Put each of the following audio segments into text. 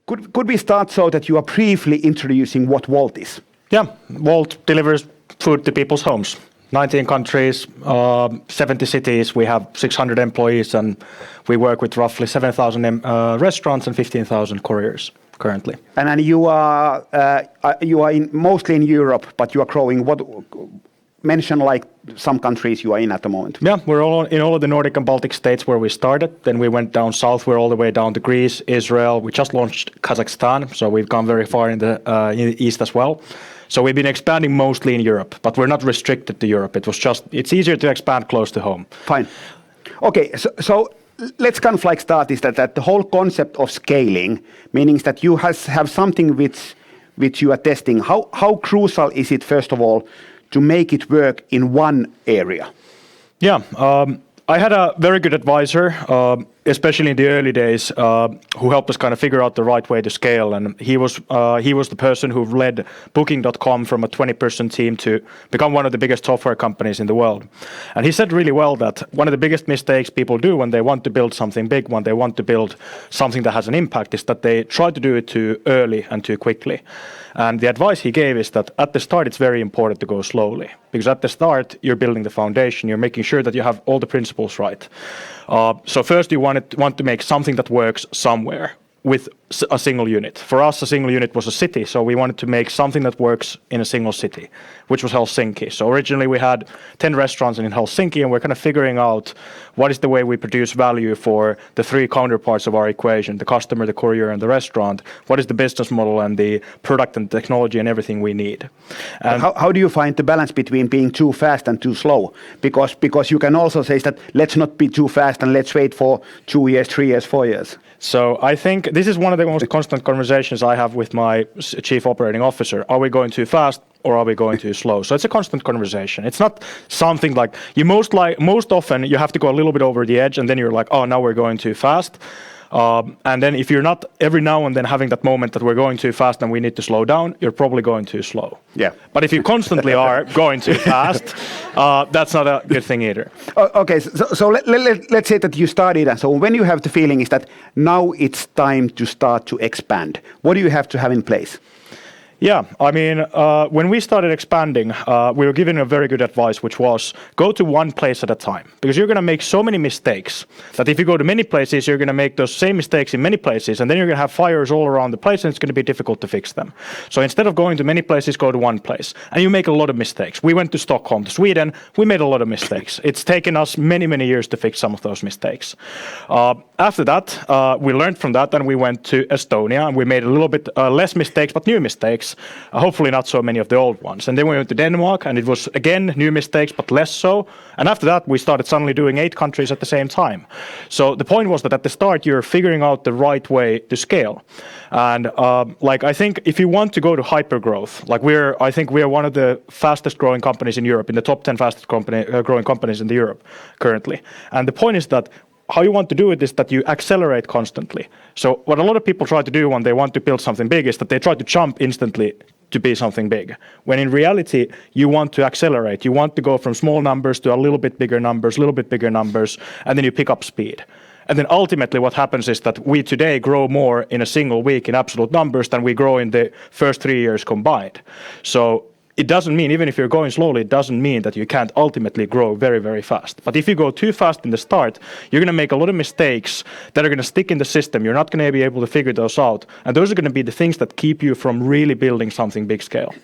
Could we start so that you are briefly introducing what Wolt is? Yeah, Wolt delivers food to people's homes. 19 countries, 70 cities. We have 600 employees, and we work with roughly 7,000 restaurants and 15,000 couriers currently. And you are mostly in Europe, but you are growing. What mention like some countries you are in at the moment? Yeah, we're all in all of the Nordic and Baltic states where we started. Then we went down south. We're all the way down to Greece, Israel. We just launched Kazakhstan, so we've gone very far in the east as well. So we've been expanding mostly in Europe, but we're not restricted to Europe. It's easier to expand close to home. Fine. Okay, so let's kind of like start is that the whole concept of scaling, meaning that you have something which you are testing. How crucial is it, first of all, to make it work in one area? Yeah, I had a very good advisor, especially in the early days, who helped us kind of figure out the right way to scale. And he was the person who led Booking.com from a 20-person team to become one of the biggest software companies in the world. And he said really well that one of the biggest mistakes people do when they want to build something big, when they want to build something that has an impact, is that they try to do it too early and too quickly. And the advice he gave is that at the start, it's very important to go slowly, because at the start, you're building the foundation. You're making sure that you have all the principles right. So first, you want to make something that works somewhere with a single unit. For us, a single unit was a city, so we wanted to make something that works in a single city, which was Helsinki. So originally we had 10 restaurants in Helsinki, and we're kind of figuring out what is the way we produce value for the three counterparts of our equation, the customer, the courier, and the restaurant. What is the business model and the product and technology and everything we need. And how do you find the balance between being too fast and too slow? Because you can also say that let's not be too fast and let's wait for 2 years, 3 years, 4 years. So I think this is one of the most constant conversations I have with my chief operating officer. Are we going too fast or are we going too slow? So it's a constant conversation. It's not something like most often you have to go a little bit over the edge and then you're like, oh, now we're going too fast. And then if you're not every now and then having that moment that we're going too fast and we need to slow down, you're probably going too slow. Yeah. But if you constantly are going too fast, that's not a good thing either. Okay, so let's say that you started, and so when you have the feeling is that now it's time to start to expand, what do you have to have in place? Yeah, I mean, when we started expanding, we were given a very good advice, which was go to one place at a time, because you're going to make so many mistakes that if you go to many places, you're going to make those same mistakes in many places, and then you're going to have fires all around the place, and it's going to be difficult to fix them. So instead of going to many places, go to one place, and you make a lot of mistakes. We went to Stockholm, to Sweden. We made a lot of mistakes. It's taken us many, many years to fix some of those mistakes. After that, we learned from that, and we went to Estonia, and we made a little bit less mistakes, but new mistakes. Hopefully not so many of the old ones. And then we went to Denmark, and it was, again, new mistakes, but less so. And after that, we started suddenly doing 8 countries at the same time. So the point was that at the start, you're figuring out the right way to scale. And I think if you want to go to hypergrowth, I think we are one of the fastest growing companies in Europe, in the top 10 fastest growing companies in Europe currently. And the point is that how you want to do it is that you accelerate constantly. So what a lot of people try to do when they want to build something big is that they try to jump instantly to be something big. When in reality, you want to accelerate. You want to go from small numbers to a little bit bigger numbers, and then you pick up speed. And then ultimately what happens is that we today grow more in a single week in absolute numbers than we grow in the first 3 years combined. So it doesn't mean, even if you're going slowly, it doesn't mean that you can't ultimately grow very, very fast. But if you go too fast in the start, you're going to make a lot of mistakes that are going to stick in the system. You're not going to be able to figure those out. And those are going to be the things that keep you from really building something big scale.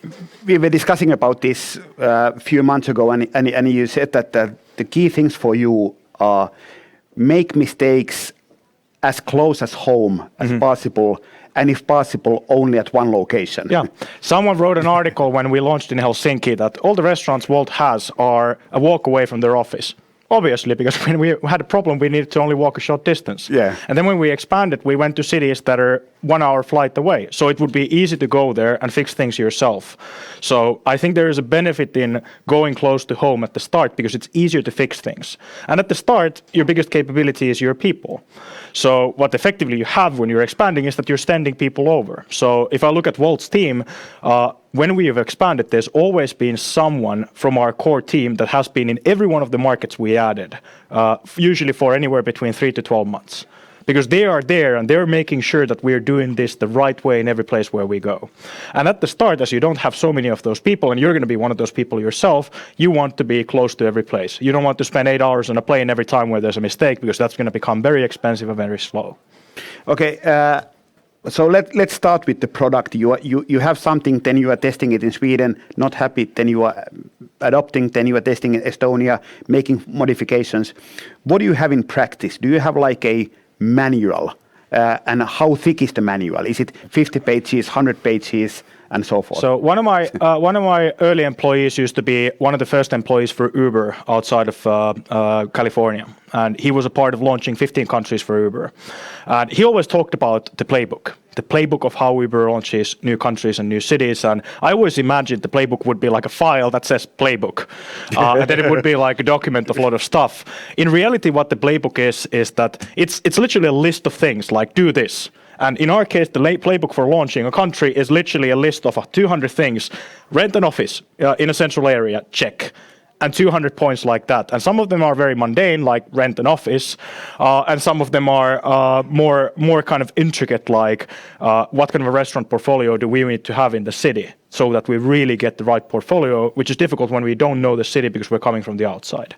We were discussing about this a few months ago, and you said that the key things for you are make mistakes as close as home as possible, and if possible, only at one location. Yeah. Someone wrote an article when we launched in Helsinki that all the restaurants Wolt has are a walk away from their office. Obviously, because when we had a problem, we needed to only walk a short distance. Yeah. And then when we expanded, we went to cities that are 1 hour flight away. So it would be easy to go there and fix things yourself. So I think there is a benefit in going close to home at the start because it's easier to fix things. And at the start, your biggest capability is your people. So what effectively you have when you're expanding is that you're sending people over. So if I look at Wolt's team, when we have expanded, there's always been someone from our core team that has been in every one of the markets we added, usually for anywhere between 3 to 12 months. because they are there and they're making sure that we're doing this the right way in every place where we go. And at the start, as you don't have so many of those people, and you're going to be one of those people yourself, you want to be close to every place. You don't want to spend 8 hours on a plane every time where there's a mistake, because that's going to become very expensive and very slow. Okay, so let's start with the product. You have something, then you are testing it in Sweden, not happy, then you are adopting, then you are testing in Estonia, making modifications. What do you have in practice? Do you have like a manual? And how thick is the manual? Is it 50 pages, 100 pages, and so forth? So one of my early employees used to be one of the first employees for Uber outside of California, and he was a part of launching 15 countries for Uber. And he always talked about the playbook of how Uber launches new countries and new cities. And I always imagined the playbook would be like a file that says playbook, and then it would be like a document of a lot of stuff. In reality, what the playbook is that it's literally a list of things like do this. And in our case, the playbook for launching a country is literally a list of 200 things. Rent an office in a central area, check. And 200 points like that. And some of them are very mundane, like rent an office. And some of them are more kind of intricate, like what kind of a restaurant portfolio do we need to have in the city so that we really get the right portfolio, which is difficult when we don't know the city because we're coming from the outside.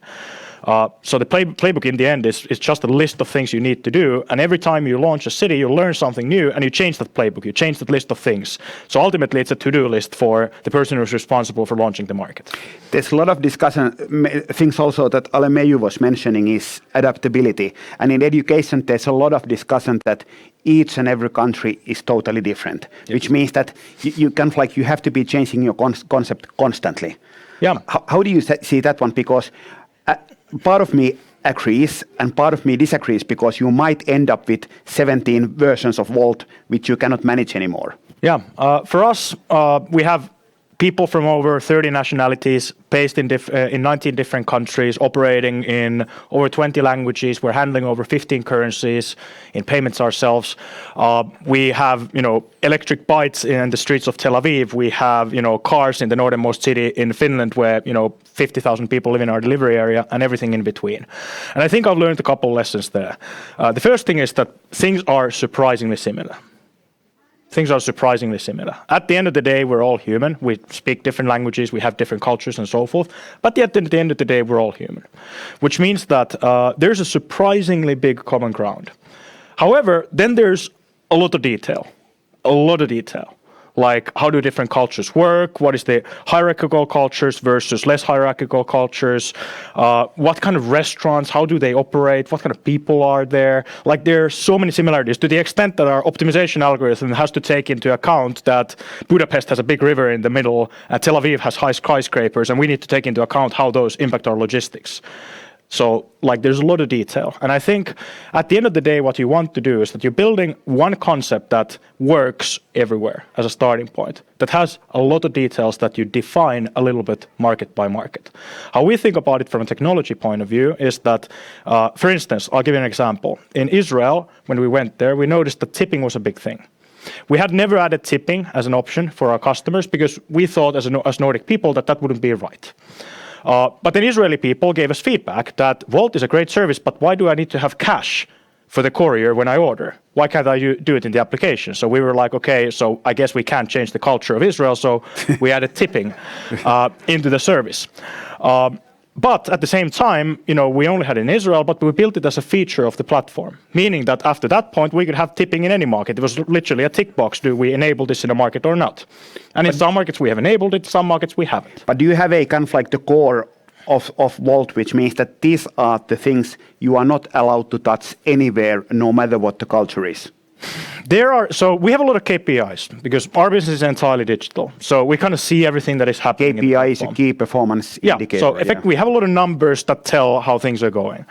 So the playbook in the end is just a list of things you need to do, and every time you launch a city, you learn something new, and you change that playbook, you change that list of things. So ultimately, it's a to-do list for the person who's responsible for launching the market. There's a lot of discussion, things also that Alemeyu was mentioning is adaptability. And in education, there's a lot of discussion that each and every country is totally different, which means that you kind of like you have to be changing your concept constantly. Yeah. How do you see that one? Because part of me agrees and part of me disagrees, because you might end up with 17 versions of Wolt which you cannot manage anymore. Yeah, for us, we have people from over 30 nationalities based in 19 different countries, operating in over 20 languages. We're handling over 15 currencies in payments ourselves. We have, electric bikes in the streets of Tel Aviv. We have, cars in the northernmost city in Finland where, 50,000 people live in our delivery area, and everything in between. And I think I've learned a couple of lessons there. The first thing is that things are surprisingly similar. Things are surprisingly similar. At the end of the day, we're all human. We speak different languages, we have different cultures and so forth. But yet, at the end of the day, we're all human. Which means that there's a surprisingly big common ground. However, then there's a lot of detail. Like, how do different cultures work? What is the hierarchical cultures versus less hierarchical cultures? What kind of restaurants? How do they operate? What kind of people are there? Like, there are so many similarities to the extent that our optimization algorithm has to take into account that Budapest has a big river in the middle, and Tel Aviv has high skyscrapers, and we need to take into account how those impact our logistics. So, there's a lot of detail. And I think at the end of the day, what you want to do is that you're building one concept that works everywhere as a starting point, that has a lot of details that you define a little bit market by market. How we think about it from a technology point of view is that, for instance, I'll give you an example. In Israel, when we went there, we noticed that tipping was a big thing. We had never added tipping as an option for our customers because we thought as Nordic people that wouldn't be right. But then Israeli people gave us feedback that Wolt is a great service, but why do I need to have cash for the courier when I order? Why can't I do it in the application? So we were like, okay, so I guess we can't change the culture of Israel, so we added tipping into the service. But at the same time, we only had it in Israel, but we built it as a feature of the platform, meaning that after that point, we could have tipping in any market. It was literally a tick box. Do we enable this in a market or not? And in some markets, we have enabled it. Some markets, we haven't. But do you have a kind of like the core of Wolt, which means that these are the things you are not allowed to touch anywhere, no matter what the culture is? So we have a lot of KPIs because our business is entirely digital. So we kind of see everything that is happening. KPI is a key performance indicator. So effectively, we have a lot of numbers that tell how things are going.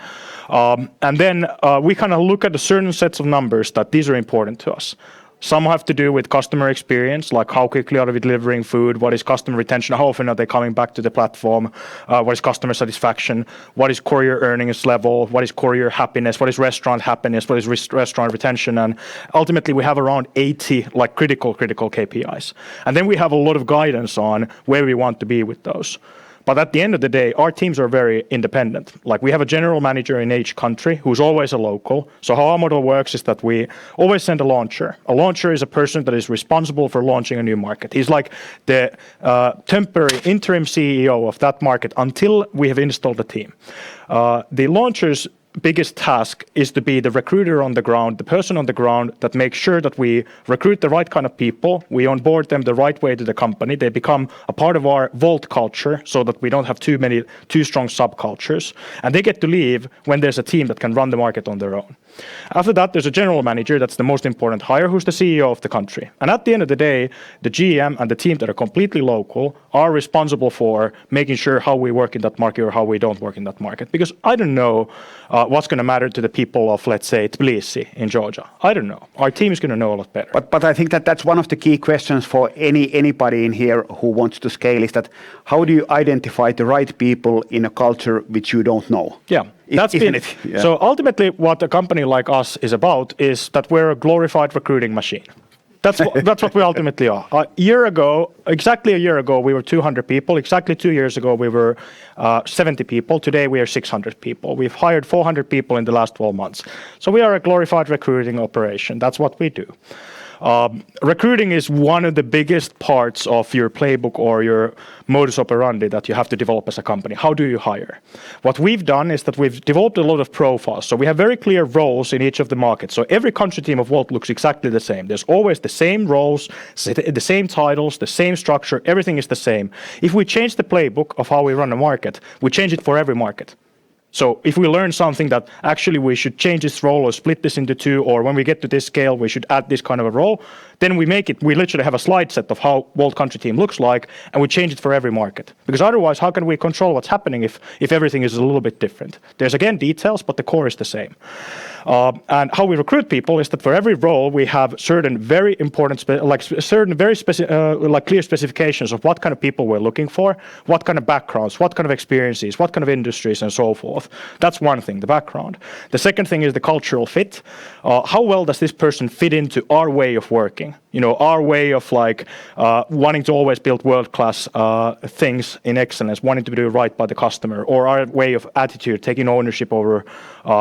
And then we kind of look at a certain sets of numbers that these are important to us. Some have to do with customer experience, like how quickly are we delivering food, what is customer retention, how often are they coming back to the platform, what is customer satisfaction, what is courier earnings level, what is courier happiness, what is restaurant happiness, what is restaurant retention, and ultimately we have around 80 critical KPIs. And then we have a lot of guidance on where we want to be with those. But at the end of the day, our teams are very independent. Like we have a general manager in each country who's always a local. So how our model works is that we always send a launcher. A launcher is a person that is responsible for launching a new market. He's like the temporary interim CEO of that market until we have installed a team. The launcher's biggest task is to be the recruiter on the ground, the person on the ground that makes sure that we recruit the right kind of people, we onboard them the right way to the company, they become a part of our Wolt culture so that we don't have too strong subcultures, and they get to leave when there's a team that can run the market on their own. After that, there's a general manager, that's the most important hire, who's the CEO of the country. And at the end of the day, the GM and the team that are completely local are responsible for making sure how we work in that market or how we don't work in that market. Because I don't know what's going to matter to the people of, let's say, Tbilisi in Georgia. I don't know. Our team is going to know a lot better. But I think that that's one of the key questions for anybody in here who wants to scale is that how do you identify the right people in a culture which you don't know? Yeah. That's been it. Yeah. So ultimately, what a company like us is about is that we're a glorified recruiting machine. That's what we ultimately are. Exactly a year ago, we were 200 people. Exactly 2 years ago, we were 70 people. Today, we are 600 people. We've hired 400 people in the last 12 months. So we are a glorified recruiting operation. That's what we do. Recruiting is one of the biggest parts of your playbook or your modus operandi that you have to develop as a company. How do you hire? What we've done is that we've developed a lot of profiles. So we have very clear roles in each of the markets. So every country team of Wolt looks exactly the same. There's always the same roles, the same titles, the same structure. Everything is the same. If we change the playbook of how we run a market, we change it for every market. So if we learn something that actually we should change this role or split this into two, or when we get to this scale, we should add this kind of a role, then we literally have a slide set of how Wolt country team looks like, and we change it for every market. Because otherwise, how can we control what's happening if everything is a little bit different? There's again details, but the core is the same. And how we recruit people is that for every role we have certain very important, clear specifications of what kind of people we're looking for, what kind of backgrounds, what kind of experiences, what kind of industries, and so forth. That's one thing, the background. The second thing is the cultural fit. How well does this person fit into our way of working? Our way of wanting to always build world-class things in excellence, wanting to do right by the customer, or our way of attitude, taking ownership over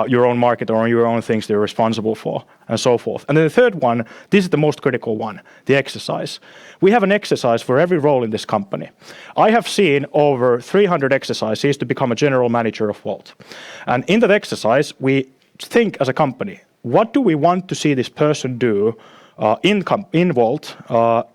your own market or your own things they're responsible for, and so forth. And then the third one, this is the most critical one, the exercise. We have an exercise for every role in this company. I have seen over 300 exercises to become a general manager of Wolt. And in that exercise, we think as a company, what do we want to see this person do in Wolt,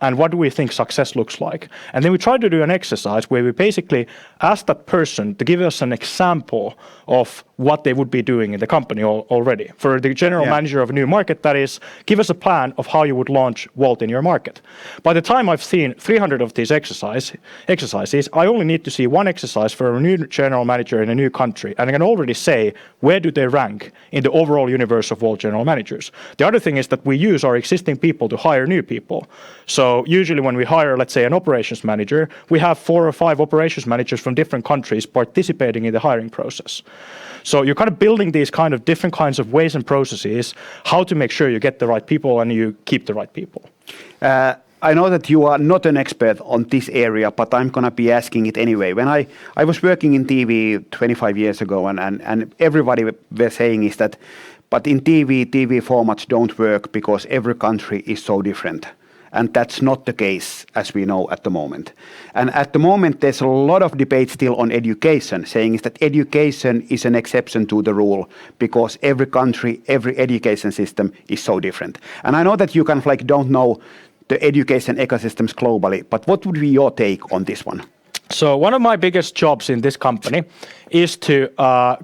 and what do we think success looks like? And then we try to do an exercise where we basically ask that person to give us an example of what they would be doing in the company already. For the general manager of a new market, that is, give us a plan of how you would launch Wolt in your market. By the time I've seen 300 of these exercises, I only need to see one exercise for a new general manager in a new country, and I can already say where do they rank in the overall universe of Wolt general managers. The other thing is that we use our existing people to hire new people. So usually when we hire, let's say, an operations manager, we have 4 or 5 operations managers from different countries participating in the hiring process. So you're kind of building these kind of different kinds of ways and processes, how to make sure you get the right people and you keep the right people. I know that you are not an expert on this area, but I'm going to be asking it anyway. When I was working in TV 25 years ago, and everybody were saying is that, but in TV formats don't work because every country is so different. And that's not the case, as we know at the moment. And at the moment, there's a lot of debate still on education, saying is that education is an exception to the rule because every country, every education system is so different. And I know that you kind of don't know the education ecosystems globally, but what would be your take on this one? So one of my biggest jobs in this company is to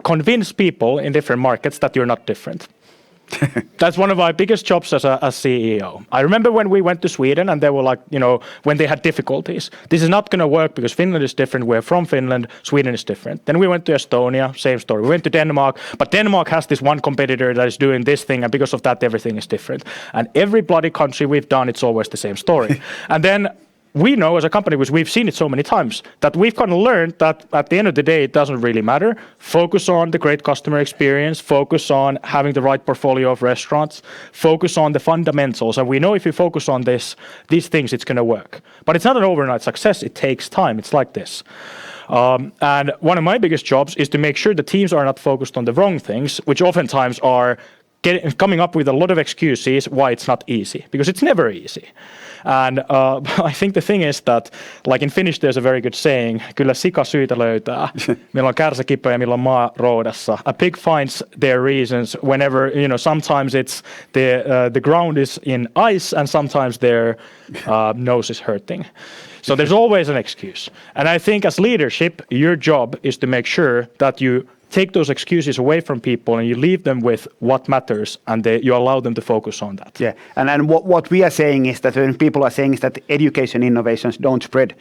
convince people in different markets that you're not different. That's one of my biggest jobs as CEO. I remember when we went to Sweden and they were when they had difficulties, this is not going to work because Finland is different. We're from Finland. Sweden is different. Then we went to Estonia, same story. We went to Denmark, but Denmark has this one competitor that is doing this thing, and because of that, everything is different. And every bloody country we've done, it's always the same story. And then we know as a company, because we've seen it so many times, that we've kind of learned that at the end of the day, it doesn't really matter. Focus on the great customer experience, focus on having the right portfolio of restaurants, focus on the fundamentals. And we know if you focus on these things, it's going to work. But it's not an overnight success. It takes time. It's like this. And one of my biggest jobs is to make sure the teams are not focused on the wrong things, which oftentimes are coming up with a lot of excuses why it's not easy, because it's never easy. And I think the thing is that, like in Finnish, there's a very good saying, kyllä sika syytä löytää, milloin on kärsä kipeä ja milloin maa roodassa. A pig finds their reasons whenever, sometimes it's the ground is in ice and sometimes their nose is hurting. So there's always an excuse. And I think as leadership, your job is to make sure that you take those excuses away from people and you leave them with what matters, and you allow them to focus on that. Yeah, and what we are saying is that when people are saying is that education innovations don't spread,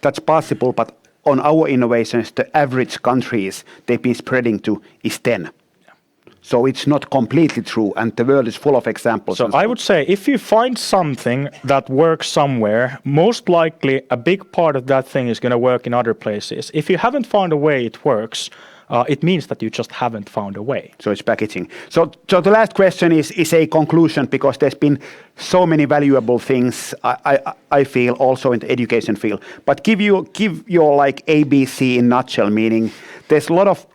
that's possible, but on our innovations, the average countries they've been spreading to is 10. So it's not completely true, and the world is full of examples. So I would say if you find something that works somewhere, most likely a big part of that thing is going to work in other places. If you haven't found a way it works, it means that you just haven't found a way. So it's packaging. So the last question is a conclusion, because there's been so many valuable things I feel also in the education field. But give your like ABC in nutshell, meaning there's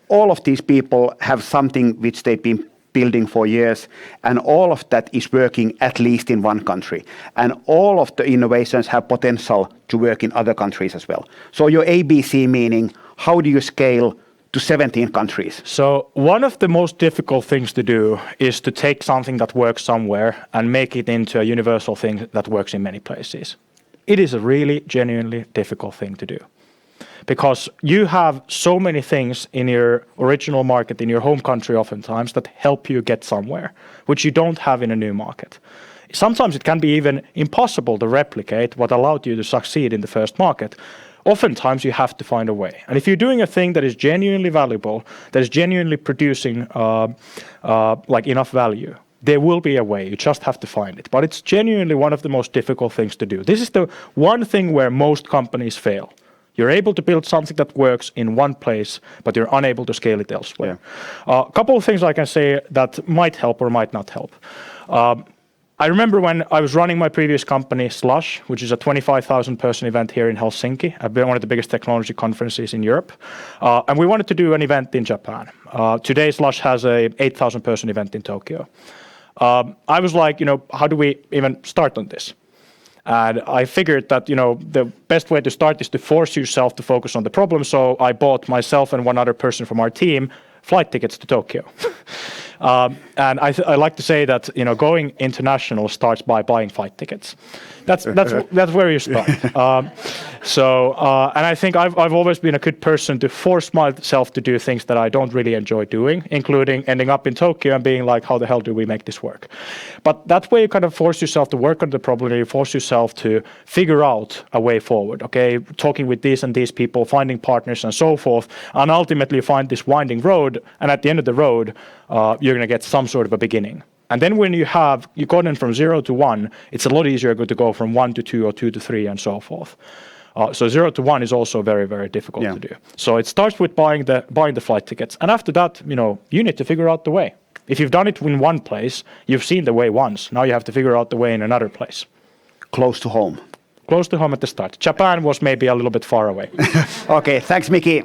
all of these people have something which they've been building for years, and all of that is working at least in one country. And all of the innovations have potential to work in other countries as well. So your ABC meaning, how do you scale to 17 countries? So one of the most difficult things to do is to take something that works somewhere and make it into a universal thing that works in many places. It is a really genuinely difficult thing to do, because you have so many things in your original market, in your home country oftentimes, that help you get somewhere, which you don't have in a new market. Sometimes it can be even impossible to replicate what allowed you to succeed in the first market. Oftentimes you have to find a way. And if you're doing a thing that is genuinely valuable, that is genuinely producing like enough value, there will be a way. You just have to find it. But it's genuinely one of the most difficult things to do. This is the one thing where most companies fail. You're able to build something that works in one place, but you're unable to scale it elsewhere. A couple of things I can say that might help or might not help. I remember when I was running my previous company, Slush, which is a 25,000 person event here in Helsinki. I've been one of the biggest technology conferences in Europe. And we wanted to do an event in Japan. Today, Slush has a 8,000 person event in Tokyo. I was like, how do we even start on this? And I figured that, the best way to start is to force yourself to focus on the problem. So I bought myself and one other person from our team flight tickets to Tokyo. And I like to say that, going international starts by buying flight tickets. That's where you start. And I think I've always been a good person to force myself to do things that I don't really enjoy doing, including ending up in Tokyo and being like, how the hell do we make this work? But that way you kind of force yourself to work on the problem, and you force yourself to figure out a way forward, okay? Talking with these and these people, finding partners and so forth, and ultimately you find this winding road, and at the end of the road, you're going to get some sort of a beginning. And then when you gotten from 0 to 1, it's a lot easier to go from 1 to 2 or 2 to 3 and so forth. So 0 to 1 is also very, very difficult to do. So it starts with buying the flight tickets. And after that, you need to figure out the way. If you've done it in one place, you've seen the way once. Now you have to figure out the way in another place. Close to home. Close to home at the start. Japan was maybe a little bit far away. Okay, thanks, Miki.